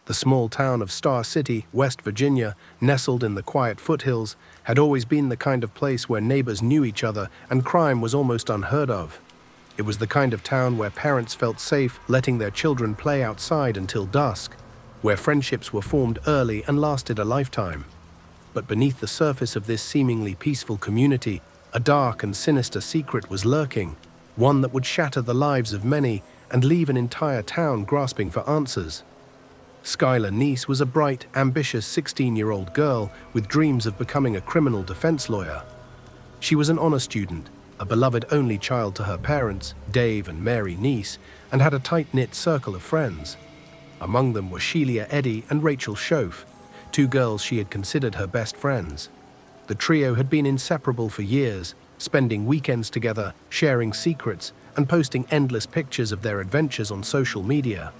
The small town of Star City, West Virginia, nestled in the quiet foothills, had always been the kind of place where neighbors knew each other and crime was almost unheard of. It was the kind of town where parents felt safe letting their children play outside until dusk, where friendships were formed early and lasted a lifetime. But beneath the surface of this seemingly peaceful community, a dark and sinister secret was lurking, one that would shatter the lives of many and leave an entire town grasping for answers. Skylar Neese was a bright, ambitious 16-year-old girl with dreams of becoming a criminal defense lawyer. She was an honor student, a beloved only child to her parents, Dave and Mary Neese, and had a tight-knit circle of friends. Among them were Sheila Eddy and Rachel Schoaf, two girls she had considered her best friends. The trio had been inseparable for years, spending weekends together, sharing secrets, and posting endless pictures of their adventures on social media.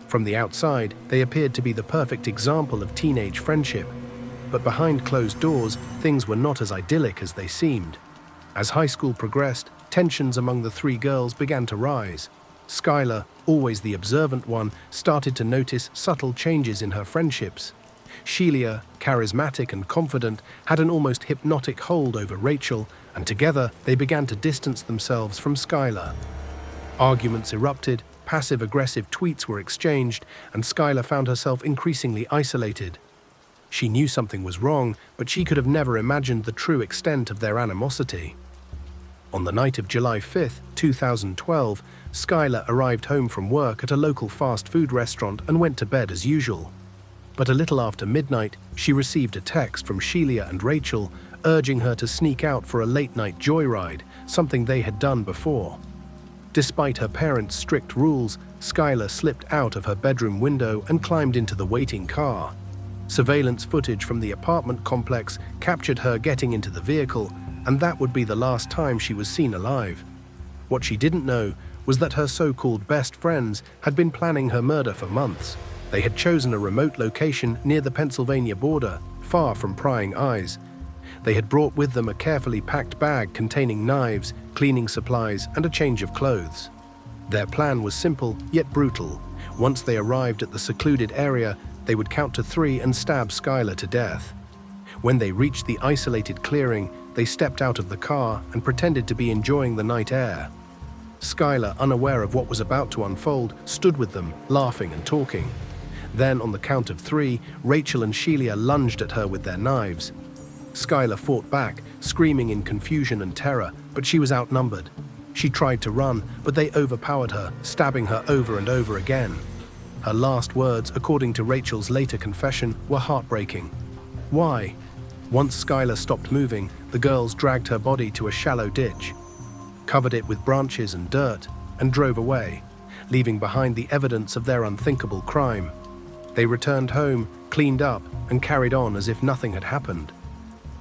From the outside, they appeared to be the perfect example of teenage friendship. But behind closed doors, things were not as idyllic as they seemed. As high school progressed, tensions among the three girls began to rise. Skylar, always the observant one, started to notice subtle changes in her friendships. Sheila, charismatic and confident, had an almost hypnotic hold over Rachel, and together they began to distance themselves from Skylar. Arguments erupted, passive-aggressive tweets were exchanged, and Skylar found herself increasingly isolated. She knew something was wrong, but she could have never imagined the true extent of their animosity. On the night of July 5, 2012, Skylar arrived home from work at a local fast food restaurant and went to bed as usual. But a little after midnight, she received a text from Sheila and Rachel urging her to sneak out for a late-night joyride, something they had done before. Despite her parents' strict rules, Skylar slipped out of her bedroom window and climbed into the waiting car. Surveillance footage from the apartment complex captured her getting into the vehicle, and that would be the last time she was seen alive. What she didn't know was that her so-called best friends had been planning her murder for months. They had chosen a remote location near the Pennsylvania border, far from prying eyes. They had brought with them a carefully packed bag containing knives, cleaning supplies, and a change of clothes. Their plan was simple, yet brutal. Once they arrived at the secluded area, they would count to 3 and stab Skylar to death. When they reached the isolated clearing, they stepped out of the car and pretended to be enjoying the night air. Skylar, unaware of what was about to unfold, stood with them, laughing and talking. Then, on the count of 3, Rachel and Sheila lunged at her with their knives. Skylar fought back, screaming in confusion and terror, but she was outnumbered. She tried to run, but they overpowered her, stabbing her over and over again. Her last words, according to Rachel's later confession, were heartbreaking. Why? Once Skylar stopped moving, the girls dragged her body to a shallow ditch, covered it with branches and dirt, and drove away, leaving behind the evidence of their unthinkable crime. They returned home, cleaned up, and carried on as if nothing had happened.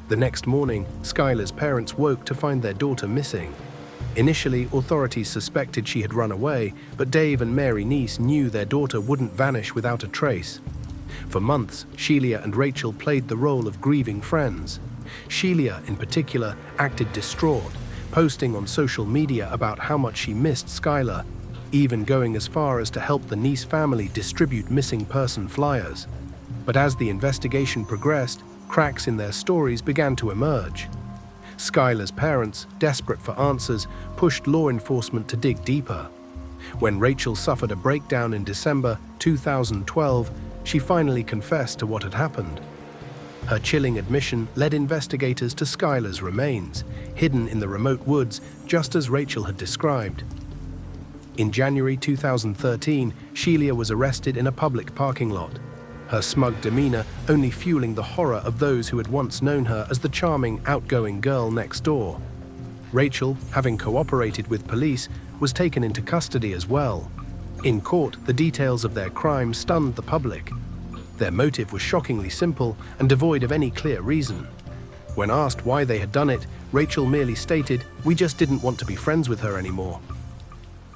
The next morning, Skylar's parents woke to find their daughter missing. Initially, authorities suspected she had run away, but Dave and Mary Neese knew their daughter wouldn't vanish without a trace. For months, Sheila and Rachel played the role of grieving friends. Sheila, in particular, acted distraught, posting on social media about how much she missed Skylar, even going as far as to help the Neese family distribute missing person flyers. But as the investigation progressed, cracks in their stories began to emerge. Skylar's parents, desperate for answers, pushed law enforcement to dig deeper. When Rachel suffered a breakdown in December 2012, she finally confessed to what had happened. Her chilling admission led investigators to Skylar's remains, hidden in the remote woods, just as Rachel had described. In January 2013, Sheila was arrested in a public parking lot, her smug demeanor only fueling the horror of those who had once known her as the charming, outgoing girl next door. Rachel, having cooperated with police, was taken into custody as well. In court, the details of their crime stunned the public. Their motive was shockingly simple and devoid of any clear reason. When asked why they had done it, Rachel merely stated, "We just didn't want to be friends with her anymore."